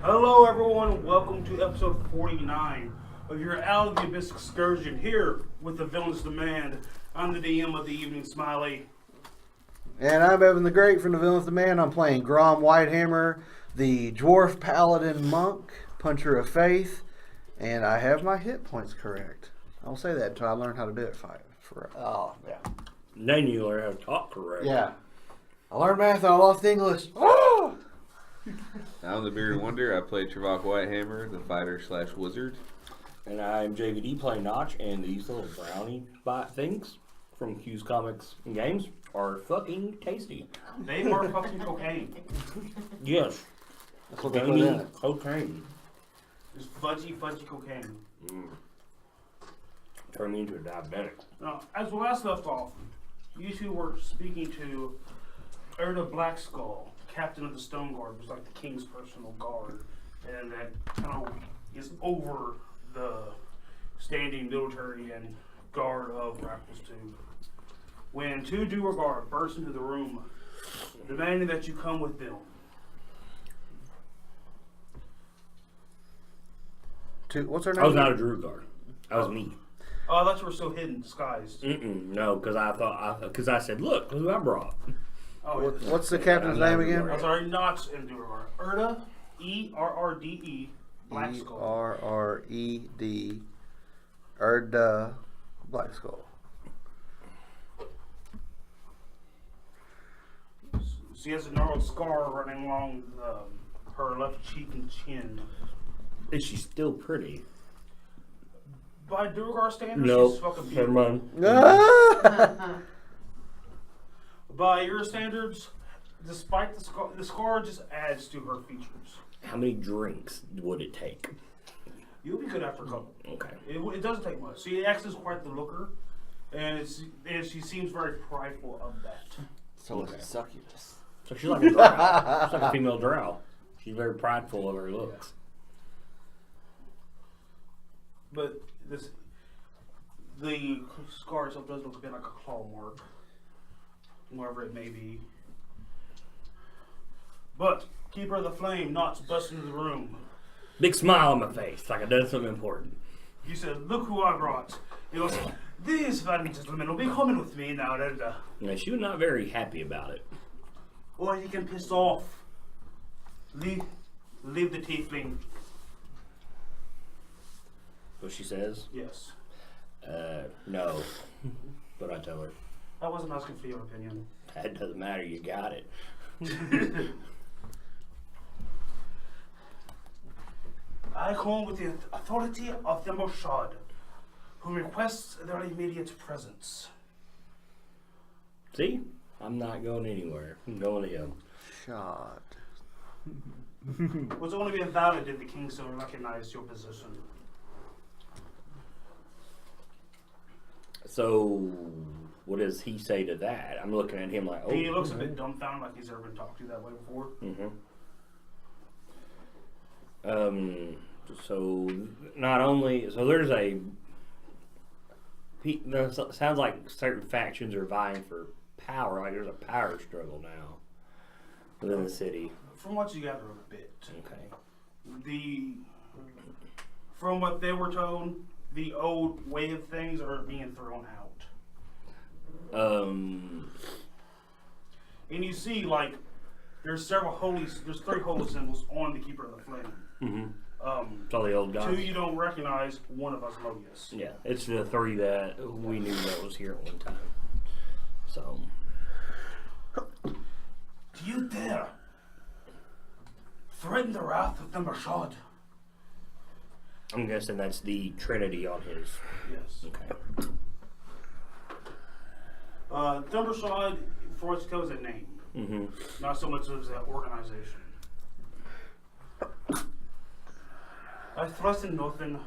Hello everyone, welcome to episode 49 of your Out of the Abyss excursion here with the Villain's Demand. I'm the DM of the evening, Smiley. And I'm Evan the Great from the Villain's Demand. I'm playing Grom Whitehammer, the Dwarf Paladin Monk, Puncher of Faith, and I have my hit points correct. I'll say that until I learn how to do it. Yeah. Then you learn how to talk correct. Yeah. I learned math and I lost English. Oh! I'm the Bearded Wonder. I play Travak Whitehammer, the fighter/wizard. And I'm JVD playing Notch, and these little brownie bite things from Q's Comics and Games are fucking tasty. They are fucking cocaine. Yes. That's what they put in it. Cocaine. Just fudgy cocaine. Turn me into a diabetic. Now, as we last left off, you two were speaking to Blackskull, captain of the Stone Guard, who's like the king's personal guard, and that kind of is over the standing military and guard of Raffles 2. When two Duergar burst into the room, demanding that you come with them. What's her name? I was not a Druid guard. That was me. Oh, I thought you were so hidden, disguised. No, because I said, look who I brought. Oh, What's the captain's name again? I'm sorry, not in Duergar. Erda, E-R-R-D-E, Blackskull. E-R-R-E-D, Erda Blackskull. She has a gnarled scar running along her left cheek and chin. Is she still pretty? By Duergar standards, No. she's fucking Never beautiful. mind. By your standards, despite the scar just adds to her features. How many drinks would it take? You'll be good after a couple. Okay. It doesn't take much. She acts as quite the looker, and she seems very prideful of that. So it's a succubus. So she's like a drow. She's like a female drow. She's very prideful of her looks. But the scar itself does look a bit like a claw mark, wherever it may be. But Keeper of the Flame Knots busts into the room. Big smile on my face, like I done something important. You said, "Look who I brought." He goes, "These fine gentlemen will be coming with me now, and Now, she was not very happy about it. or he can piss off. Leave the tiefling." What she says? Yes. No. But I tell her, I wasn't asking for your opinion. that doesn't matter, you got it. I come with the authority of Themberchaud, who requests their immediate presence. See? I'm not going anywhere. I'm going to him. Shot. Was only being valid if the king so recognized your position. So, what does he say to that? I'm looking at him like, oh. He looks a bit dumbfounded, like he's never been talked to that way before. So not only, so there's sounds like certain factions are vying for power, like there's a power struggle now within the city. From what you gather a bit. Okay. From what they were told, the old way of things are being thrown out. And you see, like, there's three holy symbols on the Keeper of the Flame. It's all the old guys. Two you don't recognize, one of us Mobius. Yeah, it's the three that we knew that was here at one time. So. Do you dare threaten the wrath of Themberchaud? I'm guessing that's the Trinity on his. Yes. Okay. Themberchaud, for what you tell, is a name. Not so much as an organization. I thrust in nothing.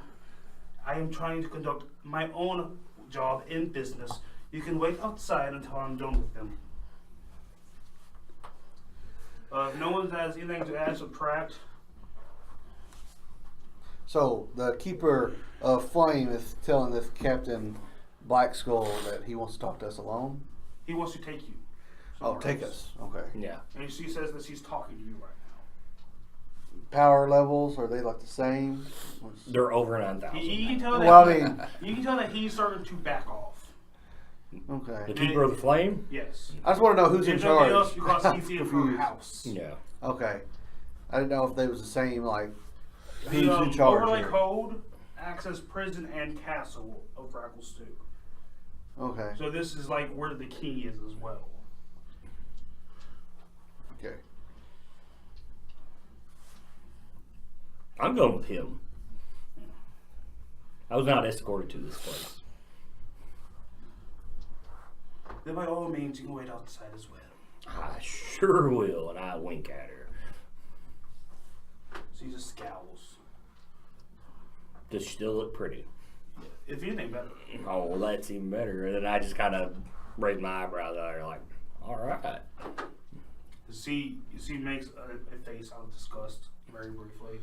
I am trying to conduct my own job in business. You can wait outside until I'm done with them. If no one has anything to add, subtract. So the Keeper of Flame is telling this Captain Blackskull that he wants to talk to us alone. He wants to take you. Oh, take us. Okay. Yeah. And she says that she's talking to you right power levels? Are they like the same? They're over 9,000. You can tell that. Well, I mean, You can tell that he's starting to back off. okay. The Keeper of the Flame? Yes. I just want to know who's in If nothing charge. else, because he's in her Confused. house. Yeah. Okay. I didn't know if they was the same, like, who's The in charge overlay here. code acts as prison and castle of Grackle Stew. Okay. So this is like where the king is as well. Okay. I'm going with him. I was not escorted to this place. Then by all means, you can wait outside as well. I sure will, and I wink at her. She just scowls. Does she still look pretty? If anything better. Oh, well, that's even better. And then I just kind of raise my eyebrows at her like, all right. She makes a face out of disgust very briefly.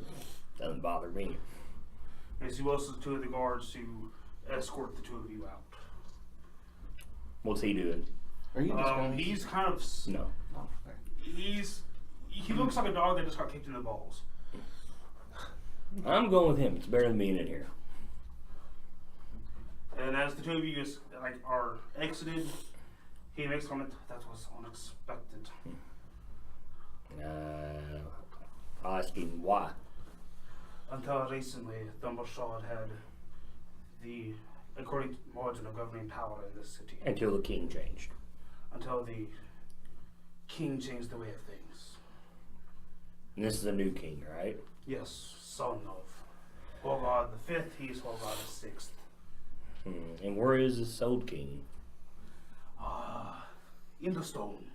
Doesn't bother me. And she whistles two of the guards to escort the two of you out. What's he doing? Are you disguised? He's kind of. No. Oh, okay. He looks like a dog that just got kicked in the balls. I'm going with him. It's better than being in here. And as the two of you just are exited, he makes comment. That was unexpected. I'll ask him why. Until recently, Themberchaud had the, according to margin of governing power in this city. Until the king changed. Until the king changed the way of things. And this is a new king, right? Yes, son of Hogard the Fifth. He's Hogard the Sixth. And where is this old king? In the stone.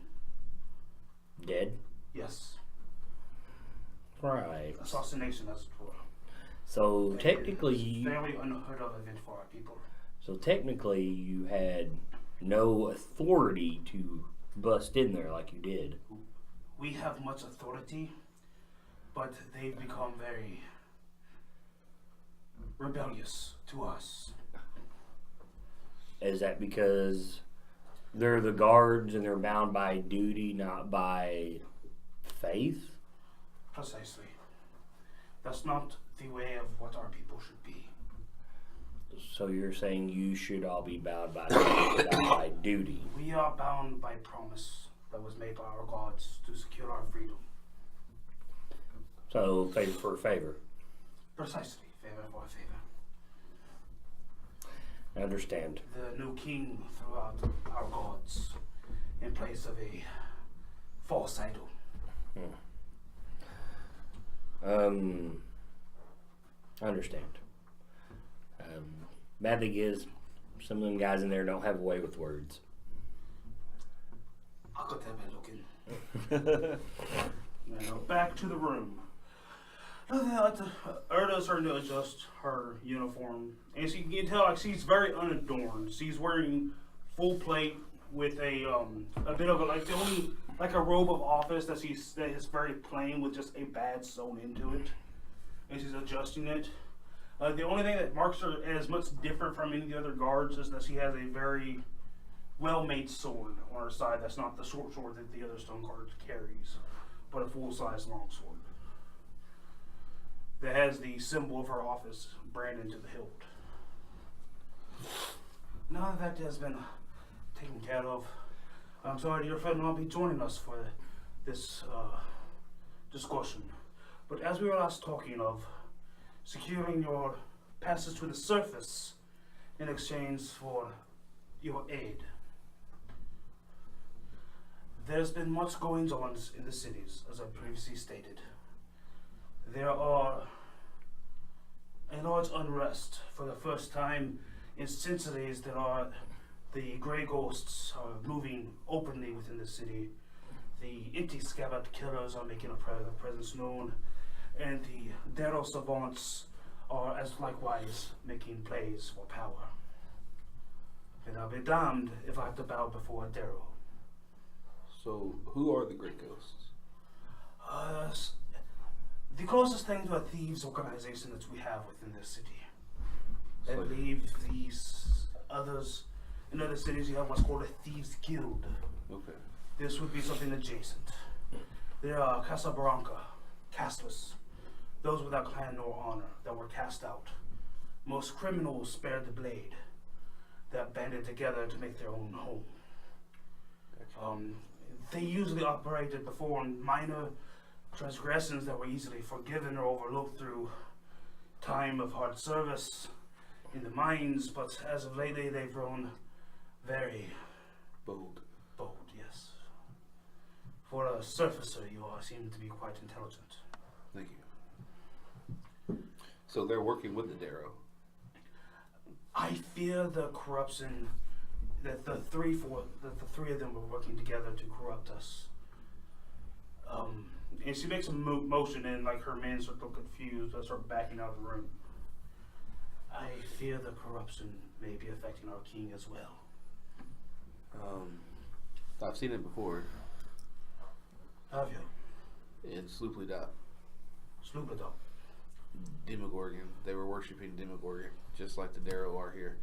Dead? Yes. Right. Assassination, as it were. So It's technically, very unheard of event for our people. you had no authority to bust in there like you did. We have much authority, but they've become very rebellious to us. Is that because they're the guards and they're bound by duty, not by faith? Precisely. That's not the way of what our people should be. So you're saying you should all be bound by faith, not by duty? We are bound by promise that was made by our gods to secure our freedom. So favor for favor. Precisely. Favor for favor. I understand. The new king threw out our gods in place of a false idol. I understand. Bad thing is, some of them guys in there don't have a way with words. I could have been looking. Now, back to the room. Erda's starting to adjust her uniform, and she can tell she's very unadorned. She's wearing full plate with a bit of a robe of office that is very plain with just a badge sewn into it, and she's adjusting it. The only thing that marks her as much different from any of the other guards is that she has a very well-made sword on her side. That's not the short sword that the other stone guard carries, but a full-size long sword that has the symbol of her office branded into the hilt. Now that has been taken care of, I'm sorry your friend will not be joining us for this discussion. But as we were last talking of securing your passage to the surface in exchange for your aid, there's been much goings on in the cities, as I previously stated. There are a large unrest for the first time in centuries. The grey ghosts are moving openly within the city. The empty scabbard killers are making a presence known, and the Darrow savants are as likewise making plays for power. And I'll be damned if I have to bow before a Darrow. So, who are the Great Ghosts? The closest thing to a thieves organization that we have within this city. I So- believe these others, in other cities you have what's called a thieves guild. Okay. This would be something adjacent. There are Casablanca, Castless, those without clan nor honor that were cast out. Most criminals spared the blade, that banded together to make their own home. They usually operated before on minor transgressions that were easily forgiven or overlooked through time of hard service in the mines, but as of lately they've grown very Bold. bold, yes. For a surfacer, you all seem to be quite intelligent. Thank you. So they're working with the Darrow. I fear the corruption that the three of them were working together to corrupt us. And she makes a motion, and like her men sort of look confused. I start backing out of the room. I fear the corruption may be affecting our king as well. I've seen it before Have you? in Slooply-Dot. Sloopy-Dog. Demogorgon. They were worshiping Demogorgon, just like the Darrow are here.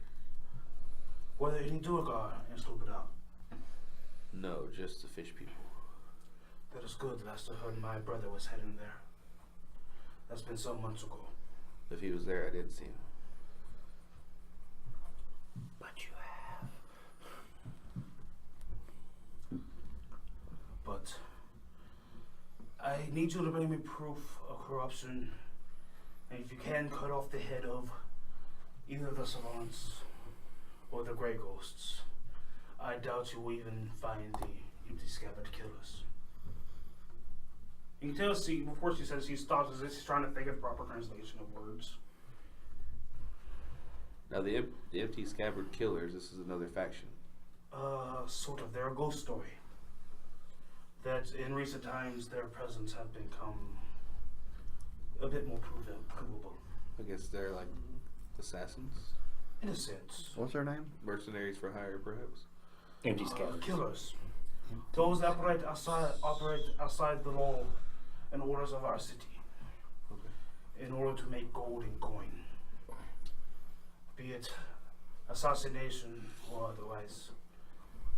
Were there any Durgar in Sloopy-Dog? No, just the fish people. That is good. Last I heard, my brother was heading there. That's been some months ago. If he was there, I didn't see him. But you have. But I need you to bring me proof of corruption, and if you can, cut off the head of either the savants or the Grey Ghosts. I doubt you will even find the empty scabbard killers. You can tell before she says she stops as if she's trying to think of the proper translation of words. Now the empty scabbard killers. This is another faction. Sort of. They're a ghost story. That in recent times their presence have become a bit more provable. I guess they're like assassins, In a sense. What's her name? mercenaries for hire, perhaps. Empty scabbards. Killers. Those that operate outside the law and orders of our city. Okay. In order to make gold and coin. Be it assassination or otherwise.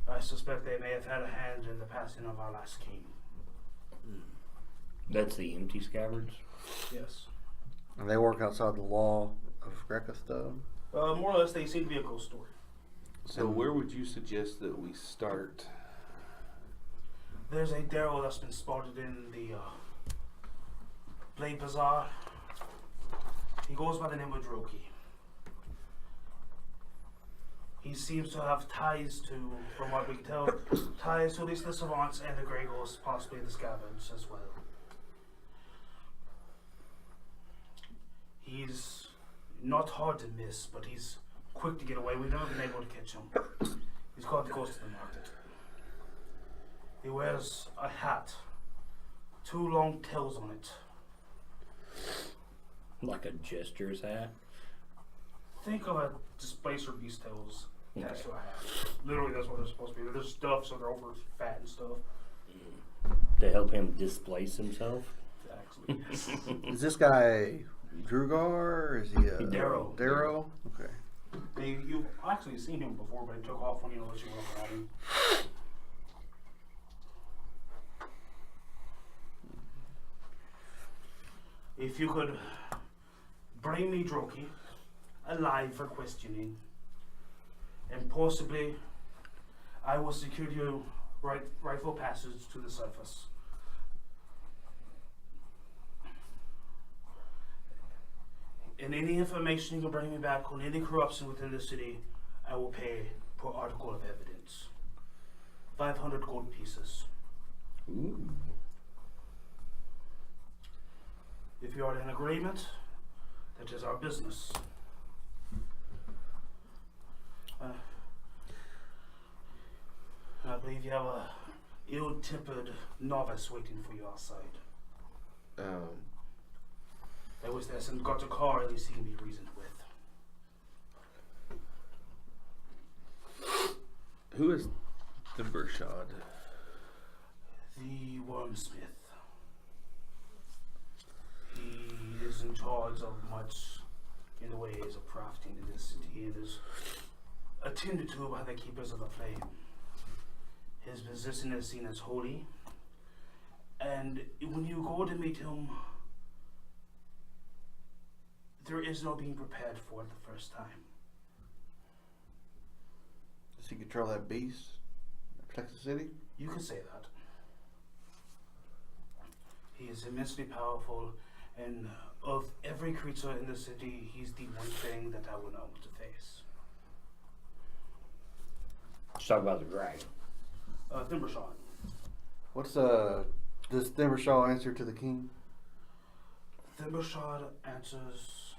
I suspect they may have had a hand in the passing of our last king. That's the empty scabbards? Yes. And they work outside the law of Grekastone. More or less, they seem to be a ghost story. So where would you suggest that we start? There's a Darrow that's been spotted in the Blade Bazaar. He goes by the name of Droki. He seems to have ties to, from what we can tell, ties to at least the Savants and the Grey Ghosts, possibly the Scabbards as well. He's not hard to miss, but he's quick to get away. We've never been able to catch him. He's called the Ghost of the Market. He wears a hat, 2 long tails on it. Like a jester's hat? Think of a displacer beast tails attached to a hat. Literally, that's what they're supposed to be. They're stuffed, so they're over fat and stuff. To help him displace himself? Actually, yes. Is this guy Drugar or is he a Darrow. Darrow? Okay. You've actually seen him before, but he took off when you let you look at him. If you could bring me Droki alive for questioning, and possibly I will secure you rightful passage to the surface. And any information you can bring me back on any corruption within the city, I will pay per article of evidence. 500 gold pieces. Ooh. If you are in agreement, that is our business. I believe you have a ill-tempered novice waiting for you outside. I wish that hasn't got a car, at least he can be reasoned with. Who is Themberchaud? The wormsmith. He is in charge of much in the ways of crafting in this city, and is attended to by the keepers of the flame. His position is seen as holy, and when you go to meet him, There is no being prepared for it the first time. Does he control that beast that protects the city? You could say that. He is immensely powerful, and of every creature in the city, he's the one thing that I would know to face. Let's talk about the dragon. Themberchaud. What's does Themberchaud answer to the king? Themberchaud answers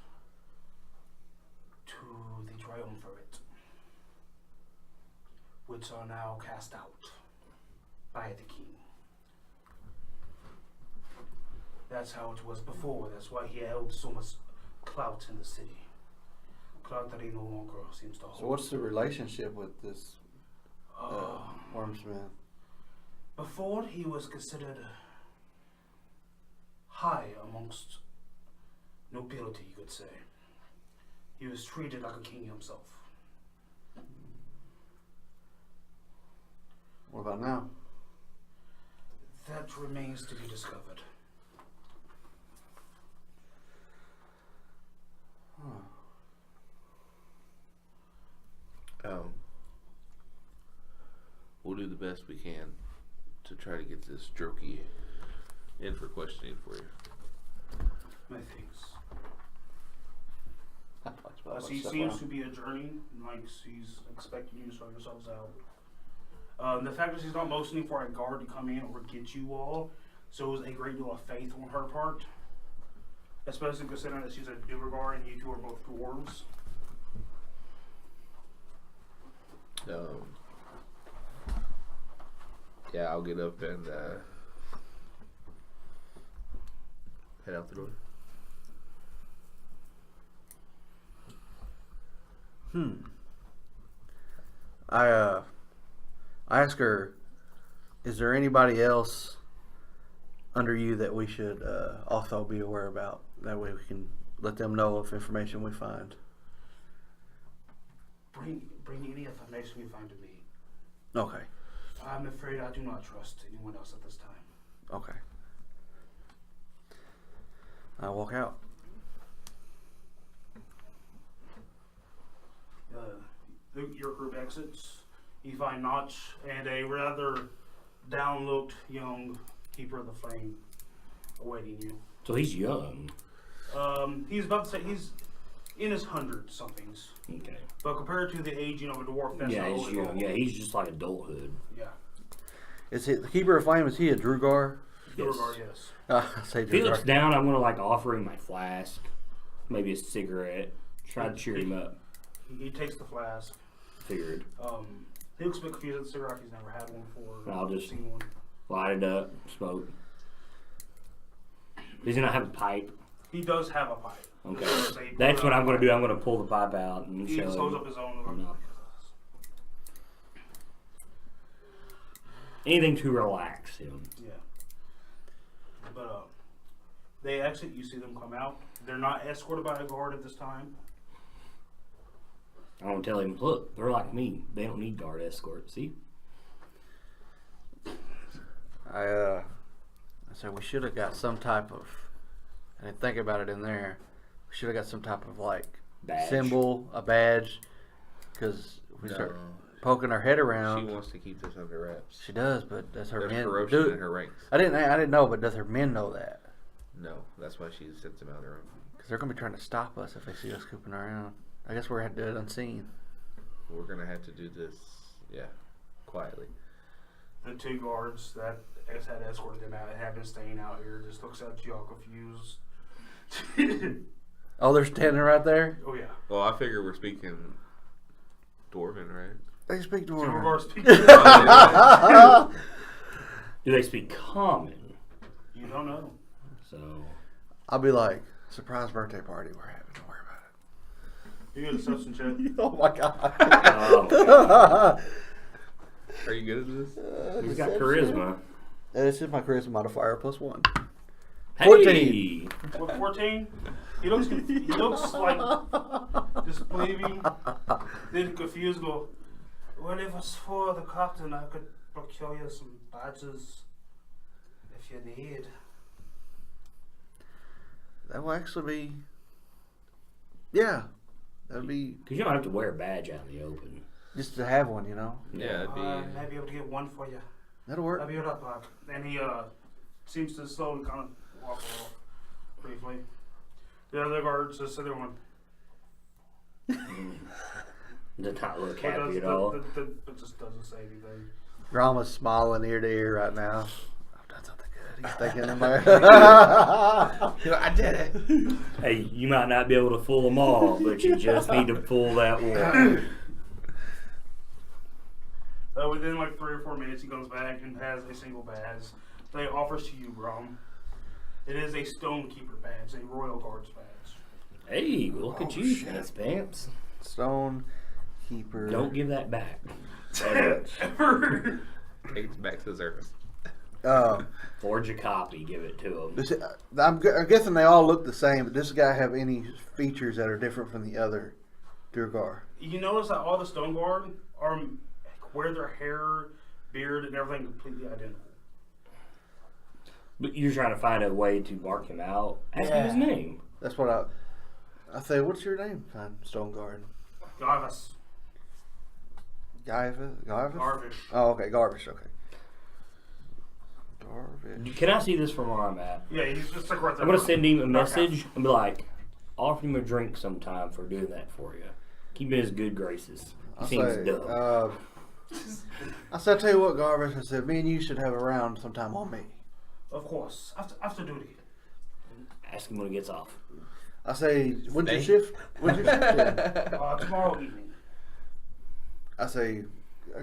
to the triumvirate, which are now cast out by the king. That's how it was before. That's why he held so much clout in the city. Clout that he no longer seems to hold. So what's the relationship with this Wormsmith? Before, he was considered high amongst nobility, you could say. He was treated like a king himself. What about now? That remains to be discovered. We'll do the best we can to try to get this Drokey in for questioning for you. My things. He seems to be adjourning, like he's expecting you to sort yourselves out. The fact that she's not motioning for a guard to come in or get you all shows a great deal of faith on her part. Especially considering that she's a Duergar and you two are both dwarves. Yeah, I'll get up and head out the door. I ask her, is there anybody else under you that we should also be aware about? That way we can let them know of information we find. Bring any information you find to me. Okay. I'm afraid I do not trust anyone else at this time. Okay. I walk out. Your group exits. You find Notch and a rather down-looked young keeper of the flame awaiting you. So he's young. He's about to say he's in his hundred somethings. Okay. But compared to the aging of a dwarf, that's Yeah, not he's old at young. all. Yeah, he's just like adulthood. Yeah. Is he the keeper of flame? Is he a Drugar? Duergar, yes. I say If he looks Drugar. down, I'm gonna like offer him my flask, maybe a cigarette, try to cheer him up. He takes the flask. Figured. He looks a bit confused at the cigarette. He's never had one before. I'll just seen one. light it up, smoke. Does he not have a pipe? He does have a pipe. Okay. So That's what I'm gonna do. I'm gonna pull the pipe out and He show just holds him. up his own. No. Anything to relax him. Yeah. But they exit. You see them come out. They're not escorted by a guard at this time. I want to tell him, look, they're like me. They don't need guard escort. See? I said we should have got some type of. I didn't think about it in there. We should have got some type of like Badge. symbol, a badge, because we start poking our head around. She wants to keep this under wraps. She does, but does her There's men corruption do? in her ranks. I didn't know, but does her men know that? No, that's why she sends them out of her own. Because they're gonna be trying to stop us if they see us scooping around. I guess we're gonna have to do it unseen. We're gonna have to do this, quietly. The two guards that had escorted them out have been staying out here. Just looks at you all confused. Oh, they're standing right there. Oh yeah. Well, I figure we're speaking Dwarven, right? They speak Two Dwarven. guards speak. Do they speak common? You don't know. So, I'll be like, surprise birthday party we're having. Don't worry about You get a deception check. it. Oh my god. oh, Are you good at this? he's got charisma. This is my charisma modifier +1. Hey! 14. What, 14? He looks like disbelieving, then confused. Go, well, if it was for the captain, I could procure you some badges if you need. That will actually be Yeah, that'd be Because you don't have to wear a badge out in the open. just to have one, you know. Yeah, it'd be. I'd be able to get one for you. That'll work. I'll be able to, and he seems to slowly kind of walk off briefly. The other guards just sit there one. Does not look But happy at all. It just doesn't say anything. Grandma's smiling ear to ear right now. I've done something good. He's thinking in there. I did it. Hey, you might not be able to fool them all, but you just need to pull that one. Within like 3 or 4 minutes, he comes back and has a single badge. They offers to you, Grom. It is a Stonekeeper badge, a Royal Guards badge. Hey, look at you, Pants Pants. Stone Keeper. Don't give that back. Ever. Takes back to the surface. Forge a copy, give it to them. I'm guessing they all look the same, but does this guy have any features that are different from the other Durgar? You notice that all the Stone Guard are wear their hair, beard, and everything completely identical. But you're trying to find a way to mark him out. Ask him his name. That's what I say. What's your name? Stone Guard. Garvis. Garvish. Garvish. Oh, okay. Garvish. Okay. Garvish. Can I see this from where I'm at? Yeah, he's just like right there. I'm going to send him a message and be like, offer him a drink sometime for doing that for you. Keep him in his good graces. He seems dumb. I said, tell you what, Garvish. I said, me and you should have a round sometime on me. Of course. After duty. Ask him when he gets off. I say, when's your shift? When's your shift? in? Tomorrow evening. I say,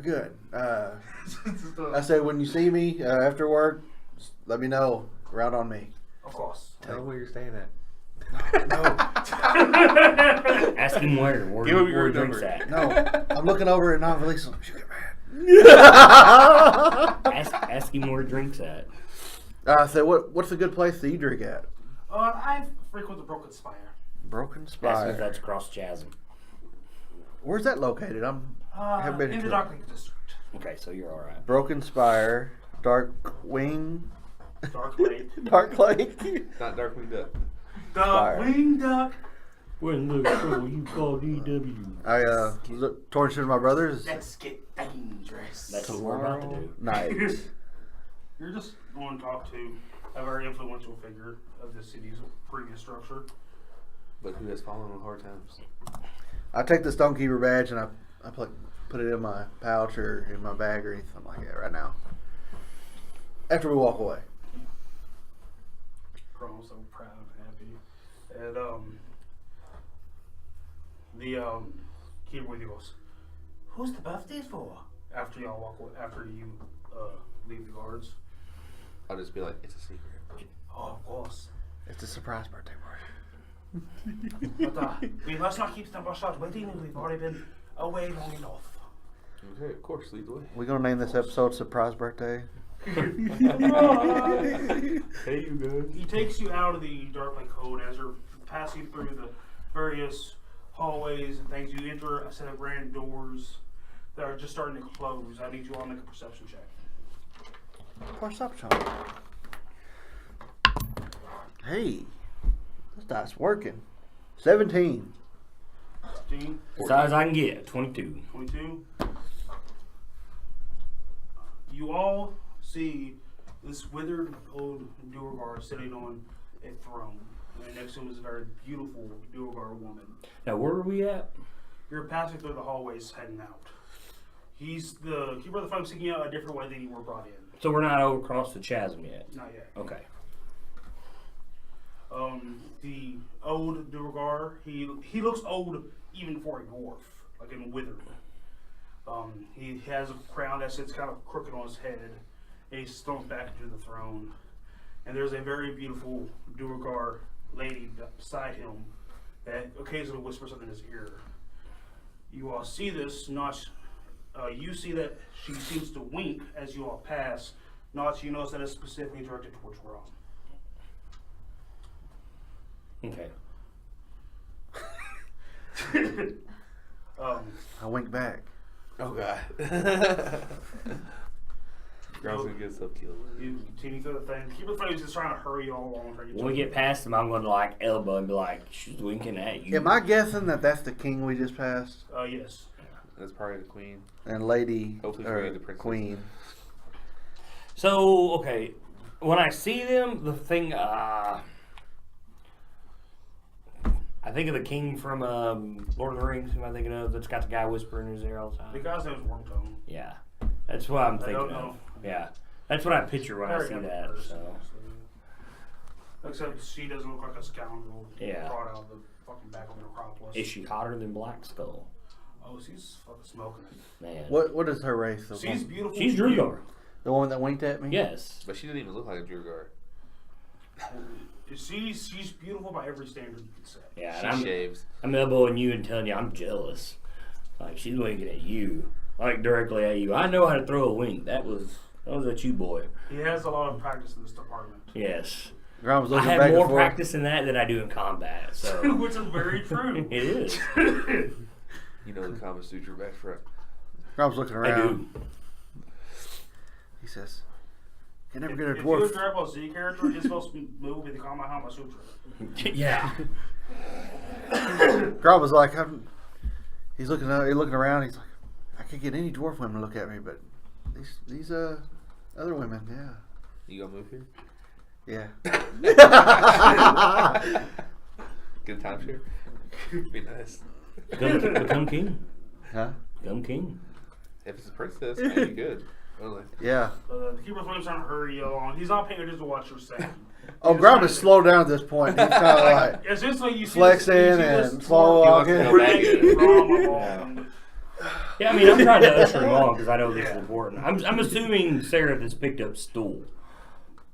good. I say, when you see me after work, just let me know. Round on me. Of course. Tell him where you're staying at. No, Ask him where Give him your he drinks number. at. no. I'm looking over at non-release. You get mad. Ask him where he drinks at. I say, what's a good place that you drink at? I frequent the Broken Spire. Broken Ask him if Spire. that's across Chasm. Where's that located? I haven't been In the to Dark Lake District. Okay, so you're alright. Broken Spire, Dark Wing, Dark Lake. Dark Lake. Not Darkwing Duck. The Winged Duck. When the show you call DW. I look towards my brothers. Let's get dangerous. That's what we're about to do. Night. You're just going to talk to a very influential figure of the city's previous structure. But who has fallen on hard times? I take the Stonekeeper badge and I put it in my pouch or in my bag or anything like that right now. After we walk away. I'm so proud and happy. And the keeper with you goes, "Who's the birthday for?" After y'all walk away, after you leave the guards. I'll just be like, it's a secret. Oh, of course. It's a surprise birthday party. But we must not keep Themberchaud waiting. We've already been away long enough. Okay, of course, lead the way. We're gonna name this episode "Surprise Birthday." Hey, you guys. He takes you out of the Dark Lake Code as you're passing through the various hallways and things. You enter a set of grand doors that are just starting to close. I need you all to make a perception check. Perception. Hey, this dice working. 17. 15, As high as I can get, 22. 22. You all see this withered old Durgar sitting on a throne. And next to him is a very beautiful Durgar woman. Now, where are we at? You're passing through the hallways heading out. He's the keeper of the flame, seeking out a different way than you were brought in. So we're not over across the chasm yet? Not yet. Okay. The old Durgar, he looks old even for a dwarf, like in withered. He has a crown that sits kind of crooked on his head, and he's thrown back into the throne. And there's a very beautiful Durgar lady beside him that occasionally whispers something in his ear. You all see this, Notch. You see that she seems to wink as you all pass. Notch, you notice that it's specifically directed towards Ron. Okay. I wink back. Oh, God. Grom's gonna get himself killed. You continue through the thing. Keep the flames just trying to hurry you all along. When we get past him, I'm going to like elbow and be like, she's winking at you. Am I guessing that that's the king we just passed? Yes. That's probably the queen. And lady, Hopefully or we get the princess. queen. So, okay. When I see them, the thing, I think of the king from Lord of the Rings. Who am I thinking of? That's got the guy whispering in his ear all the time. The guy's name's Wormtongue. Yeah, that's what I'm I thinking don't of. know. Yeah, that's what I picture when I Very see young that. person, So, except she doesn't look like a scoundrel. Yeah. Brought out of the fucking back of an Acropolis. is she hotter than Blackskull? Oh, she's fucking smoking it. Man, What is her race? The She's one, beautiful. she's to you. Drugar. the one that winked at me? Yes. But she didn't even look like a Drugar. She's beautiful by every standard you could say. Yeah, She and shaves. I'm elbowing you and telling you I'm jealous. Like she's winking at you, like directly at you. I know how to throw a wink. That was at you, boy. He has a lot of practice in this department. Yes. Grom was I looking have back more and forth. practice in that than I do in combat. So Which is very true. it is. You know the Kama Sutra back front. Grom's looking I around. do. He says, "Can never get a If you're a dwarf." Dragon Z character, his supposed to move with the Kama Sutra. Yeah. Grom was like, he's looking around. He's like, I can't get any dwarf women to look at me, but these other women, yeah. You gonna move here? Yeah. Get a timeshare? Be nice. Become king. Huh? Become king. If it's a princess, maybe good. Only. Yeah. The keeper's flames trying to hurry you along. He's not paying attention to what you're saying. Oh, He's Grom trying is to- slowed down at this point. He's kind of like As soon as you see flexing this, and slow wants to walking. go back. dragging Grom along. Yeah, I mean, I'm trying to usher him on because I know this is Yeah. important. I'm assuming Seraph has picked up stool,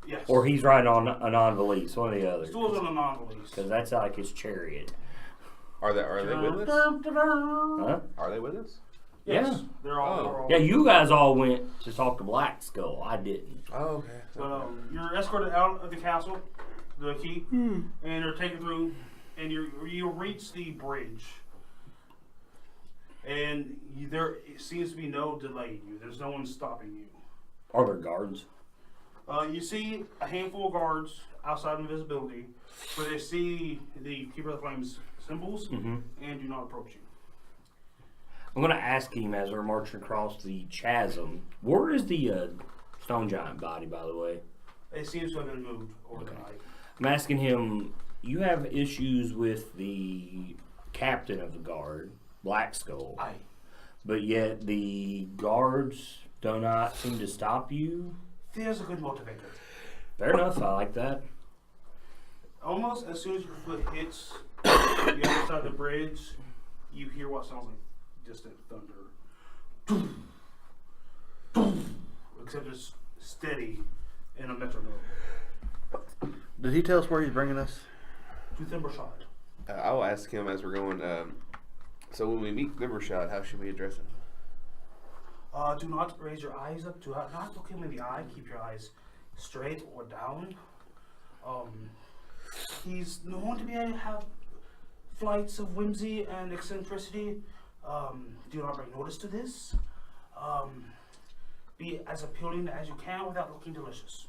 Yes. or he's riding on an on-valise, one or the other. Stool's on a non-release. Because that's like his chariot. Are they with us? Huh? Are they with us? Yes. Yeah. They're all. Oh. They're all Yeah, you guys all went to talk to Blackskull. I didn't. Oh, okay. But you're escorted out of the castle, the keep, and you're taken through, and you reach the bridge, and there seems to be no delay in you. There's no one stopping you. Are there guards? You see a handful of guards outside invisibility, but they see the Keeper of the Flames symbols and do not approach you. I'm going to ask him as we're marching across the chasm. Where is the stone giant body, by the way? It seems to have been moved overnight. I'm asking him, you have issues with the captain of the guard, Blackskull, Aye. but yet the guards do not seem to stop you? There's a good motivator. Fair enough, I like that. Almost as soon as your foot hits the other side of the bridge, you hear what sounds like distant thunder. Except it's steady in a metronome. Did he tell us where he's bringing us? To Themberchaud. I will ask him as we're going. So when we meet Themberchaud, how should we address him? Do not raise your eyes up. Do not look him in the eye. Keep your eyes straight or down. He's known to be able to have flights of whimsy and eccentricity. Do not bring notice to this. Be as appealing as you can without looking delicious.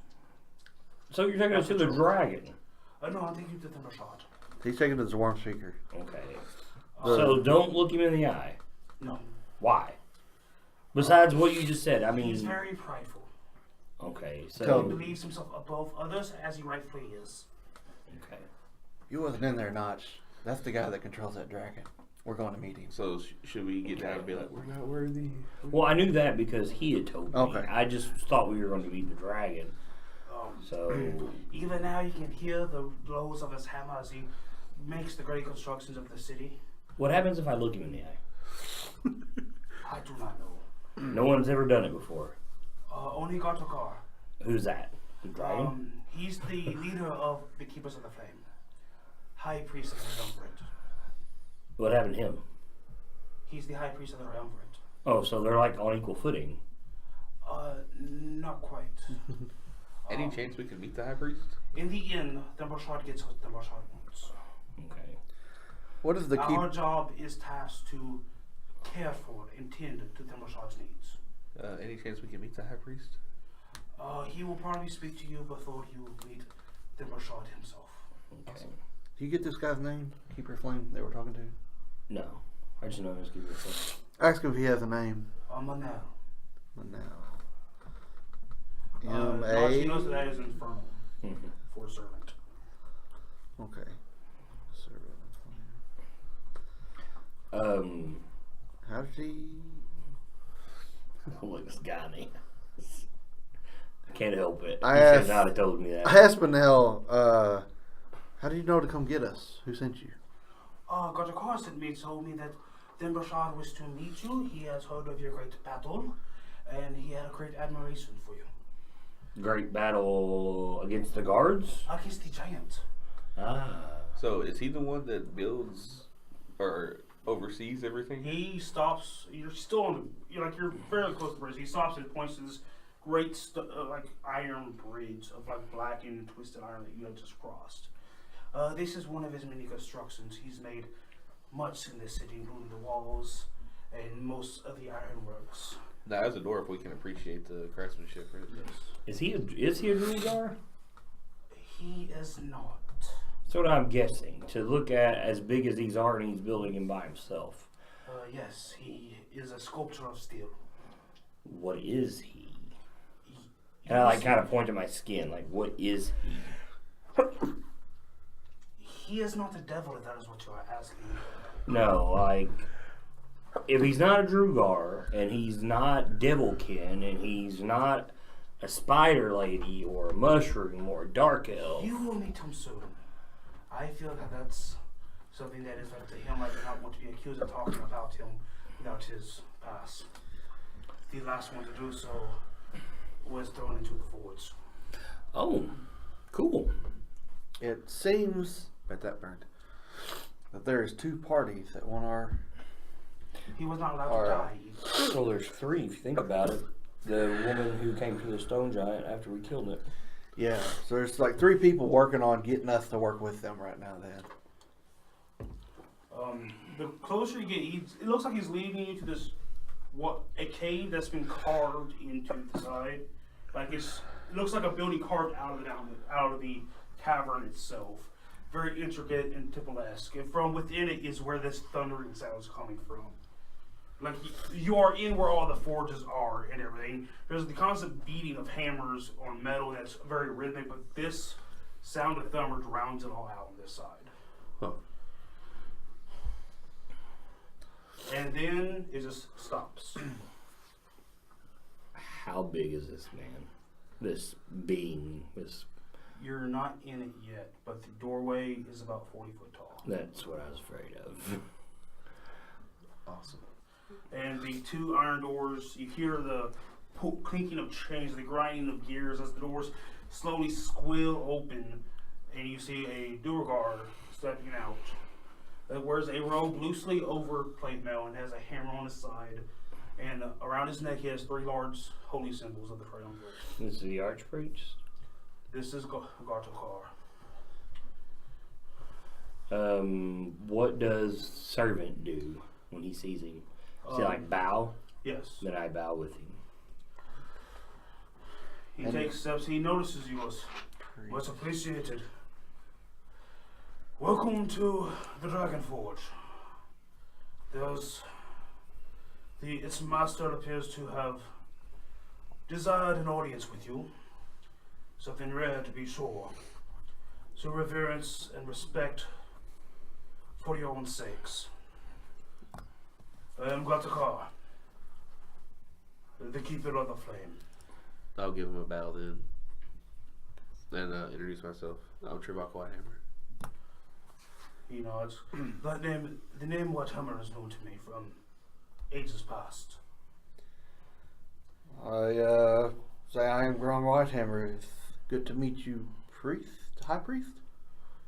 So you're taking us to the dragon? No, I'm taking you to Themberchaud. He's taking us to the Warm Speaker. Okay. So don't look him in the eye. No. Why? Besides what you just said, I mean... He's very prideful. Okay, He so... believes himself above others as he rightfully is. Okay. You wasn't in there, Notch. That's the guy that controls that dragon. We're going to meet him. So should we get down and be like, we're not worthy? Well, I knew that because he had told me. Okay. I just thought we were going to meet the dragon. So... Even now you can hear the blows of his hammer as he makes the great constructions of the city. What happens if I look him in the eye? I do not know. No one's ever done it before. Only Gartokar. Who's that? The dragon? He's the leader of the Keepers of the Flame. High priest of the Realmfront. What happened to him? He's the high priest of the Realmfront. Oh, so they're like on equal footing. Not quite. Any chance we could meet the high priest? In the end, Themberchaud gets what Themberchaud wants. Okay. What is the keep? Our job is tasked to care for and tend to Themberchaud's needs. Any chance we can meet the high priest? He will probably speak to you before you meet Themberchaud himself. Okay. Do you get this guy's name? Keeper Flame they were talking to? No. I just know his keeper. Ask him if he has a name. Manel. Manel. He knows that is infernal for a servant. Okay. How did he? Look, this guy name. I can't help it. I You asked- should not have told me that. I asked Manel, how did you know to come get us? Who sent you? Gatakar sent me, told me that Themberchaud wished to meet you. He has heard of your great battle, and he had a great admiration for you. Great battle against the guards? Against the giant. So is he the one that builds or oversees everything? He stops. You're still on the. You're fairly close to the bridge. He stops and points to this great iron bridge of black and twisted iron that you had just crossed. This is one of his many constructions. He's made much in this city, including the walls and most of the ironworks. Now, as a dwarf, we can appreciate the craftsmanship, right? Yes. Is he a Druidgar? He is not. That's what I'm guessing. To look at as big as these are, and he's building him by himself. Yes, he is a sculptor of steel. What is he? And I kind of point to my skin, what is he? He is not the devil, if that is what you are asking. No, if he's not a Druidgar, and he's not Devilkin, and he's not a spider lady, or a mushroom, or a dark elf. You will meet him soon. I feel that that's something that is up to him. I do not want to be accused of talking about him without his pass. The last one to do so was thrown into the forge. Oh, cool. It seems, bet that burned, that there's two parties that want our. He was not allowed to die. Well, there's three if you think about it. The woman who came to the stone giant after we killed it. Yeah, so there's three people working on getting us to work with them right now. Then. The closer you get, it looks like he's leading you to this a cave that's been carved into the side. It looks like a building carved out of the cavern itself. Very intricate and temple-esque. And from within it is where this thundering sound is coming from. You are in where all the forges are and everything. There's the constant beating of hammers on metal that's very rhythmic, but this sound of thunder drowns it all out on this side. Huh. And then it just stops. How big is this man? This being? You're not in it yet, but the doorway is about 40 foot tall. That's what I was afraid of. Awesome. And the two iron doors, you hear the clinking of chains, the grinding of gears as the doors slowly squill open, and you see a Duergar stepping out. That wears a robe loosely over plate mail and has a hammer on his side. And around his neck he has three large holy symbols of the triumvirate. This is the archpriest? This is Gatakar. What does servant do when he sees him? Does he bow? Yes. Then I bow with him. He takes steps, he notices you, goes, much appreciated. Welcome to the Dragon Forge. Its master appears to have desired an audience with you. Something rare to be sure. So reverence and respect for your own sakes. I am Gatakar, the keeper of the flame. I'll give him a bow then. And introduce myself. I'm Trebek Whitehammer. He nods. The name Whitehammer is known to me from ages past. I say I am Grom Whitehammer. It's good to meet you, priest, high priest,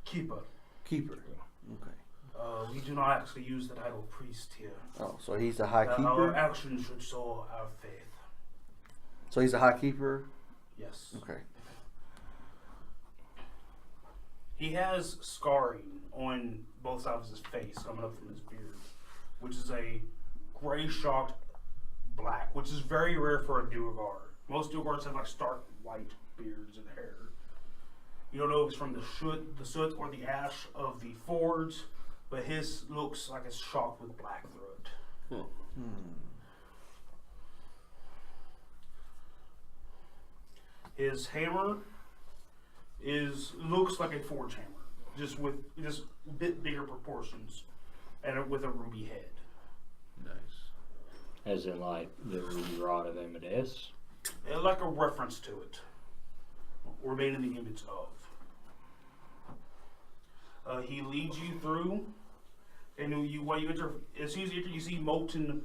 Keeper. keeper. Okay. We do not actually use the title priest here. Oh, so he's the high Our keeper. actions should show our faith. So he's the high keeper. Yes. Okay. He has scarring on both sides of his face coming up from his beard, which is a gray shocked black, which is very rare for a Duergar. Most Duergars have stark white beards and hair. You don't know if it's from the soot or the ash of the forge, but his looks like it's chalked with black through it. His hammer looks like a forge hammer, just with just a bit bigger proportions, and with a ruby head. Nice. As in, like, the ruby rod of Amadeus. And like a reference to it, or made in the image of. He leads you through, and while you enter, as soon as you enter, you see molten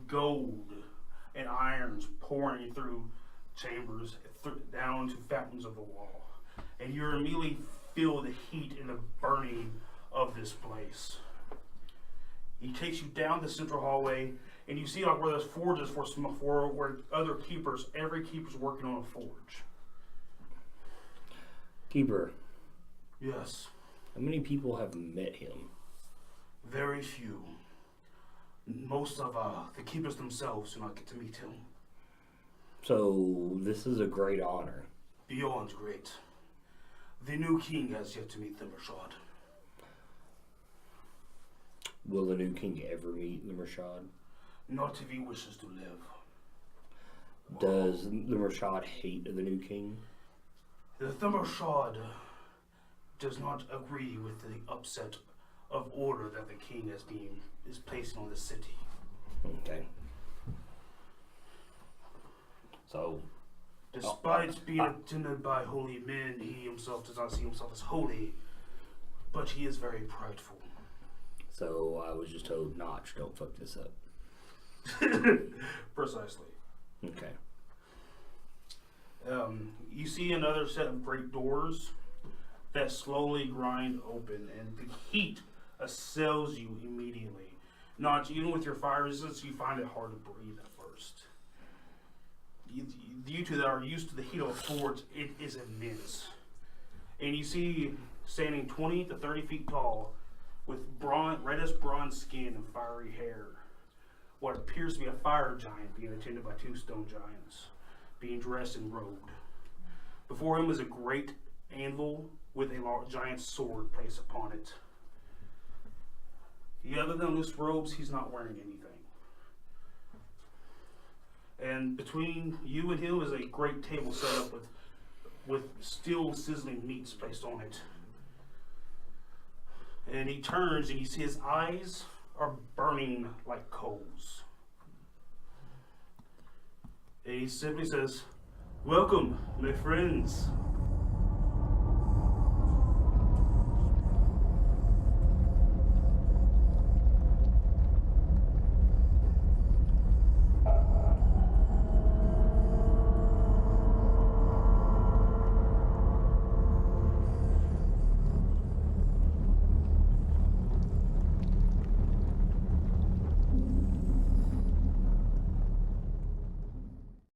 gold and irons pouring through chambers down to fountains of the wall, and you immediately feel the heat and the burning of this place. He takes you down the central hallway, and you see like where there's forges for where other keepers, every keeper's working on a forge. Keeper, Yes, how many people have met him? very few. Most of the keepers themselves do not get to meet him. So, this is a great honor. Beyond great. The new king has yet to meet Themberchaud. Will the new king ever meet Themberchaud? Not if he wishes to live. Does Themberchaud hate the new king? The Themberchaud does not agree with the upset of order that the king is placing on the city. Okay. So, Despite being attended by holy men, he himself does not see himself as holy, but he is very prideful. so I was just told, Notch, don't fuck this up. Precisely. Okay. You see another set of great doors that slowly grind open, and the heat assails you immediately. Not even with your fire resistance, you find it hard to breathe at first. You two that are used to the heat of a forge, it is immense. And you see, standing 20 to 30 feet tall, with reddish bronze skin and fiery hair, what appears to be a fire giant being attended by two stone giants, being dressed and robed. Before him is a great anvil with a giant sword placed upon it. Other than loose robes, he's not wearing anything. And between you and him is a great table set up with still sizzling meats placed on it. And he turns and you see his eyes are burning like coals. And he simply says, "Welcome, my friends.